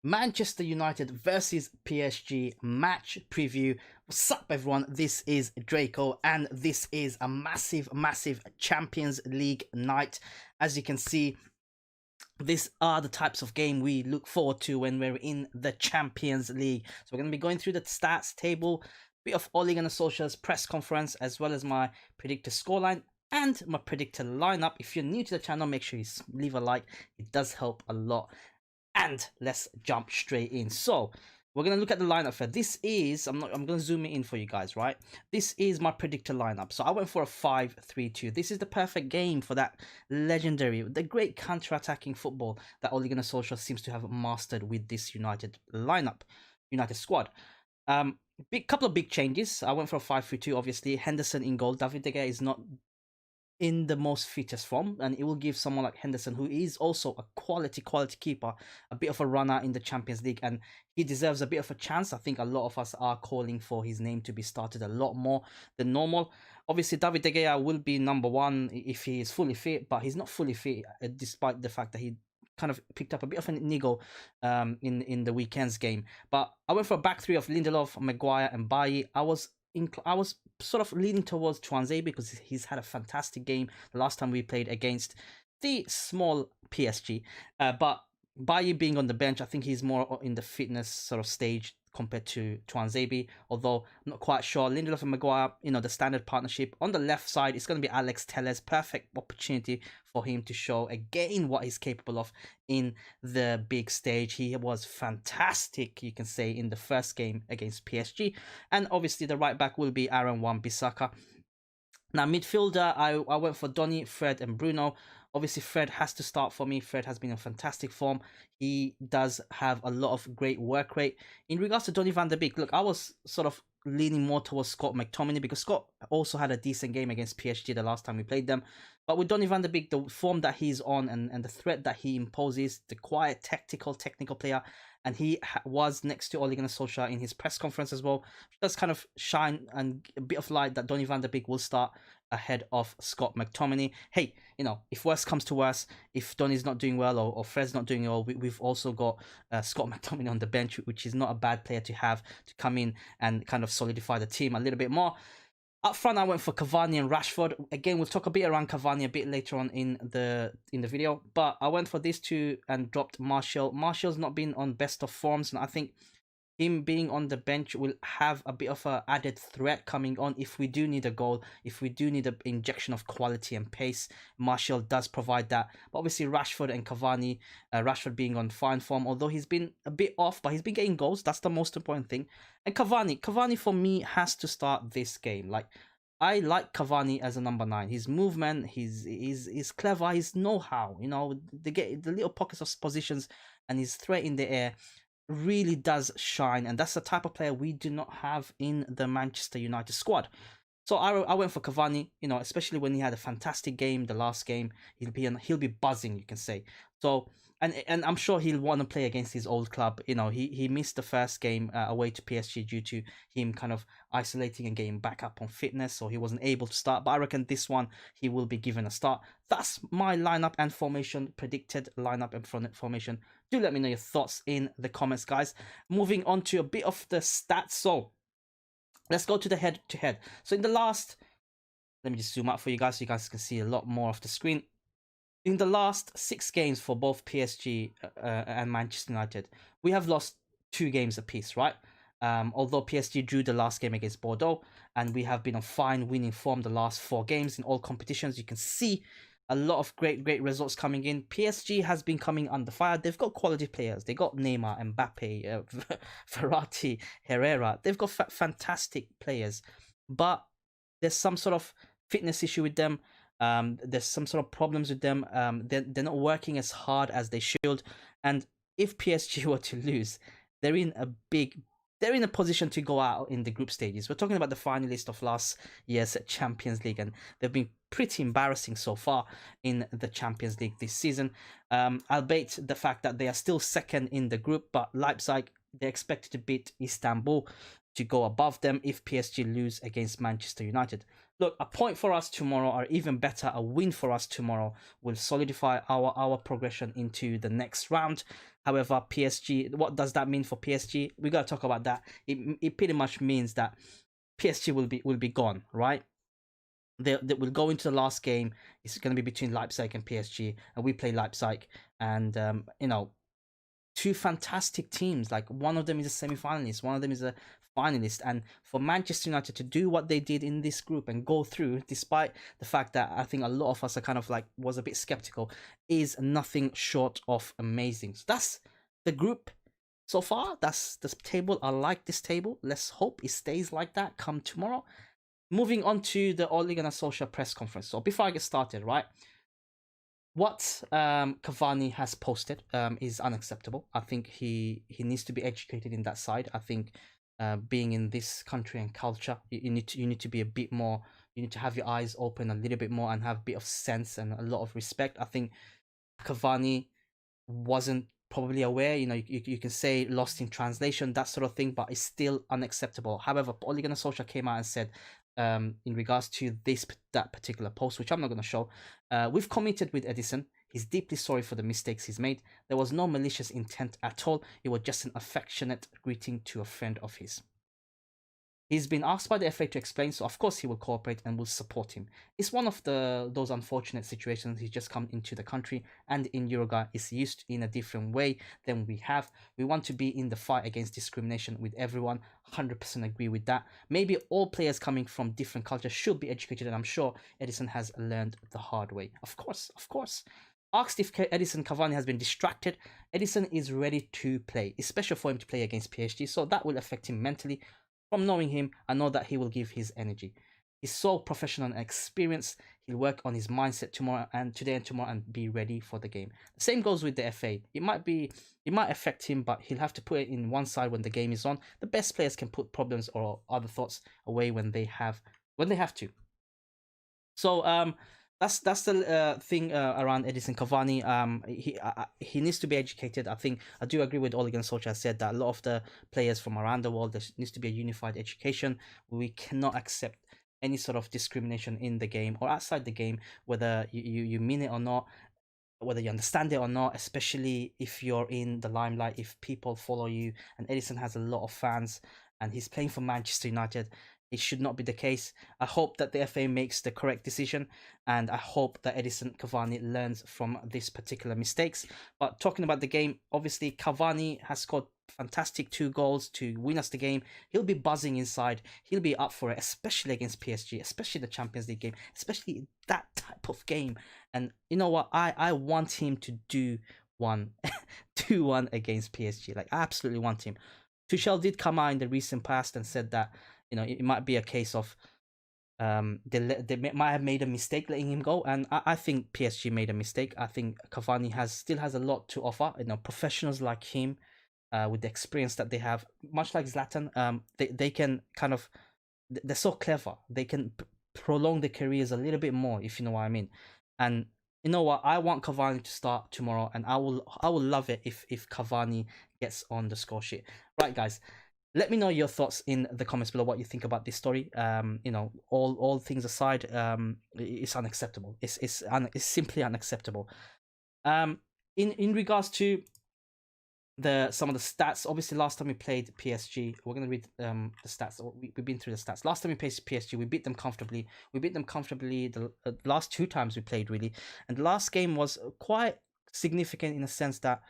Manchester United versus PSG match preview. What's up, everyone? This is Draco, and this is a massive Champions League night. As you can see, these are the types of game we look forward to when we're in the Champions League. So we're going to be going through the stats table, bit of Ole Gunnar Solskjaer's press conference, as well as my predicted scoreline and my predicted lineup. If you're new to the channel, make sure you leave a like. It does help a lot. And let's jump straight in. So we're going to look at the lineup here. This is, I'm going to zoom it in for you guys, right? This is my predicted lineup. So I went for a 5-3-2. This is the perfect game for that legendary, the great counter-attacking football that Ole Gunnar Solskjaer seems to have mastered with this United lineup, United squad. Couple of big changes. I went for a 5-3-2, obviously. Henderson in goal. David De Gea is not in the most fittest form, and it will give someone like Henderson, who is also a quality keeper, a bit of a runner in the Champions League, and he deserves a bit of a chance. I think a lot of us are calling for his name to be started a lot more than normal. Obviously, David De Gea will be number one if he is fully fit, but he's not fully fit, despite the fact that he kind of picked up a bit of a niggle in the weekend's game. But I went for a back three of Lindelof, Maguire, and Bailly. I was sort of leaning towards Tuanzebe because he's had a fantastic game the last time we played against the small PSG. But Bailly being on the bench, I think he's more in the fitness sort of stage compared to Tuanzebe, although I'm not quite sure. Lindelof and Maguire, you know, the standard partnership. On the left side, it's going to be Alex Telles. Perfect opportunity for him to show again what he's capable of in the big stage. He was fantastic, you can say, in the first game against PSG. And obviously the right back will be Aaron Wan-Bissaka. Now, midfielder, I went for Donny, Fred, and Bruno. Obviously, Fred has to start for me. Fred has been in fantastic form. He does have a lot of great work rate. In regards to Donny van de Beek, look, I was sort of leaning more towards Scott McTominay because Scott also had a decent game against PSG the last time we played them. But with Donny van de Beek, the form that he's on and the threat that he imposes, the quiet, technical player, and he was next to Ole Gunnar Solskjaer in his press conference as well, which does kind of shine and a bit of light that Donny van de Beek will start ahead of Scott McTominay. Hey, you know, if worse comes to worse, if Donny's not doing well or Fred's not doing well, we've also got Scott McTominay on the bench, which is not a bad player to have to come in and kind of solidify the team a little bit more. Up front, I went for Cavani and Rashford. Again, we'll talk a bit around Cavani a bit later on in the video. But I went for these two and dropped Martial. Martial's not been on best of forms, and I think him being on the bench will have a bit of a added threat coming on if we do need a goal, if we do need an injection of quality and pace. Martial does provide that. But obviously Rashford and Cavani, Rashford being on fine form, although he's been a bit off, but he's been getting goals. That's the most important thing. And Cavani for me has to start this game. Like, I like Cavani as a number 9. His movement, he's clever, his know-how, you know, the little pockets of positions and his threat in the air really does shine, and that's the type of player we do not have in the Manchester United squad. So I went for Cavani, you know, especially when he had a fantastic game the last game. He'll be buzzing, you can say. So and I'm sure he'll want to play against his old club. You know, he missed the first game away to PSG due to him kind of isolating and getting back up on fitness, so he wasn't able to start. But I reckon this one he will be given a start. That's my lineup and formation, predicted lineup and formation. Do let me know your thoughts in the comments, guys. Moving on to a bit of the stats. So let's go to the head-to-head. So in the last, let me just zoom out for you guys so you guys can see a lot more of the screen. In the last 6 games for both PSG and Manchester United, we have lost 2 games apiece, right? Although PSG drew the last game against Bordeaux, and we have been on fine winning form the last 4 games in all competitions. You can see a lot of great results coming in. PSG has been coming under fire. They've got quality players. They got Neymar, Mbappe, Verratti, Herrera. They've got fantastic players, but there's some sort of fitness issue with them. There's some sort of problems with them. They're not working as hard as they should. And if PSG were to lose, they're in a position to go out in the group stages. We're talking about the finalists of last year's Champions League, and they've been pretty embarrassing so far in the Champions League this season. Albeit the fact that they are still second in the group, but Leipzig, they're expected to beat Istanbul to go above them if PSG lose against Manchester United. Look, a point for us tomorrow, or even better, a win for us tomorrow, will solidify our progression into the next round. However, PSG, what does that mean for PSG? We got to talk about that. It pretty much means that PSG will be gone, right? They will go into the last game. It's going to be between Leipzig and PSG, and we play Leipzig. And you know, two fantastic teams. Like, one of them is a semi-finalist, one of them is a finalist, and for Manchester United to do what they did in this group and go through, despite the fact that I think a lot of us are kind of like was a bit skeptical, is nothing short of amazing. So that's the group so far. That's the table. I like this table. Let's hope it stays like that come tomorrow. Moving on to the Ole Gunnar Solskjaer press conference. So before I get started, right, what Cavani has posted is unacceptable. I think he needs to be educated in that side. I think being in this country and culture, you need to be a bit more. You need to have your eyes open a little bit more and have a bit of sense and a lot of respect. I think Cavani wasn't probably aware. You know, you can say lost in translation, that sort of thing, but it's still unacceptable. However, Ole Gunnar Solskjaer came out and said, in regards to that particular post, which I'm not going to show, we've committed with Edison. He's deeply sorry for the mistakes he's made. There was no malicious intent at all. It was just an affectionate greeting to a friend of his. He's been asked by the FA to explain, so of course he will cooperate and will support him. It's one of those unfortunate situations. He's just come into the country, and in Uruguay is used in a different way than we have. We want to be in the fight against discrimination with everyone. 100% agree with that. Maybe all players coming from different cultures should be educated, and I'm sure Edison has learned the hard way. Of course, of course. Asked if Edison Cavani has been distracted, Edison is ready to play, especially for him to play against PSG, so that will affect him mentally. From knowing him, I know that he will give his energy. He's so professional and experienced. He'll work on his mindset today and tomorrow and be ready for the game. The same goes with the FA. It might affect him, but he'll have to put it in one side when the game is on. The best players can put problems or other thoughts away when they have to. So that's the thing around Edison Cavani. He needs to be educated. I think I do agree with Ole Gunnar Solskjaer said that a lot of the players from around the world, there needs to be a unified education. We cannot accept any sort of discrimination in the game or outside the game, whether you mean it or not, whether you understand it or not, especially if you're in the limelight, if people follow you. And Edison has a lot of fans and he's playing for Manchester United. It should not be the case. I hope that the FA makes the correct decision, and I hope that Edison Cavani learns from this particular mistakes. But talking about the game, obviously Cavani has scored fantastic 2 goals to win us the game. He'll be buzzing inside. He'll be up for it, especially against PSG, especially the Champions League game, especially that type of game. And you know what? I want him to do 2-1 against PSG. Like, I absolutely want him. Tuchel did come out in the recent past and said that, you know, it might be a case of they might have made a mistake letting him go, and I think PSG made a mistake. I think Cavani still has a lot to offer. You know, professionals like him, with the experience that they have, much like Zlatan, they can kind of, they're so clever. They can prolong their careers a little bit more, if you know what I mean. And you know what? I want Cavani to start tomorrow, and I will love it if Cavani gets on the score sheet. Right, guys. Let me know your thoughts in the comments below, what you think about this story. You know, all things aside, it's unacceptable. It's simply unacceptable. In regards to some of the stats, obviously last time we played PSG, we're gonna read the stats. We've been through the stats. Last time we played PSG, we beat them comfortably. The last 2 times we played, really, and the last game was quite significant in a sense that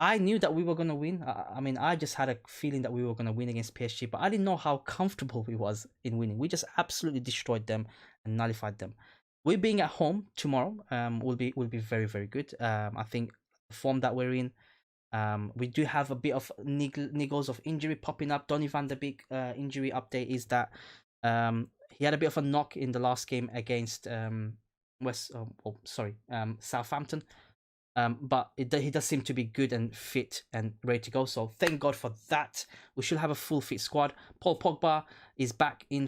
I knew that we were going to win. I mean, I just had a feeling that we were going to win against PSG, but I didn't know how comfortable we was in winning. We just absolutely destroyed them and nullified them. We being at home tomorrow will be very, very good. I think the form that we're in, we do have a bit of niggles of injury popping up. Donny van der Beek injury update is that he had a bit of a knock in the last game against Southampton. But he does seem to be good and fit and ready to go. So thank God for that. We should have a full fit squad. Paul Pogba is back in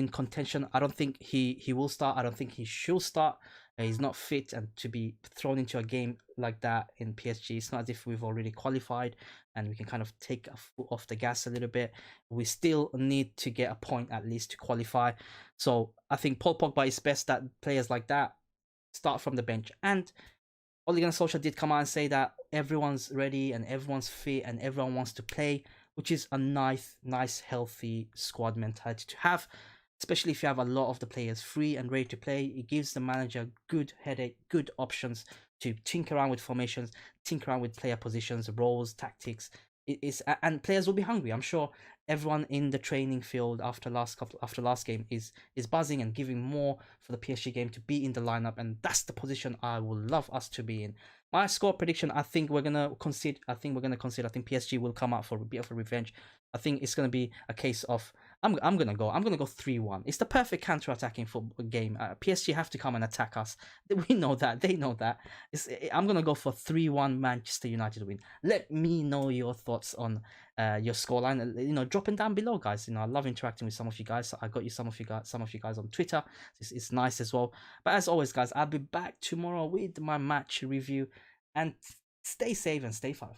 contention. I don't think he will start. I don't think he should start. He's not fit, and to be thrown into a game like that in PSG, it's not as if we've already qualified and we can kind of take a foot off the gas a little bit. We still need to get a point at least to qualify. So I think Paul Pogba is best that players like that start from the bench. And Ole Gunnar Solskjaer did come out and say that everyone's ready and everyone's fit and everyone wants to play, which is a nice, healthy squad mentality to have. Especially if you have a lot of the players free and ready to play, it gives the manager good headache, good options to tinker around with formations, tinker around with player positions, roles, tactics. And players will be hungry. I'm sure everyone in the training field after last game is buzzing and giving more for the PSG game to be in the lineup, and that's the position I would love us to be in. My score prediction: I think we're gonna concede. I think PSG will come out for a bit of a revenge. I think it's gonna be a case of I'm gonna go 3-1. It's the perfect counter-attacking football game. PSG have to come and attack us. We know that. They know that. I'm gonna go for 3-1 Manchester United win. Let me know your thoughts on your scoreline. Dropping down below, guys. I love interacting with some of you guys. I got some of you guys on Twitter. It's nice as well. But as always, guys, I'll be back tomorrow with my match review. And stay safe and stay far.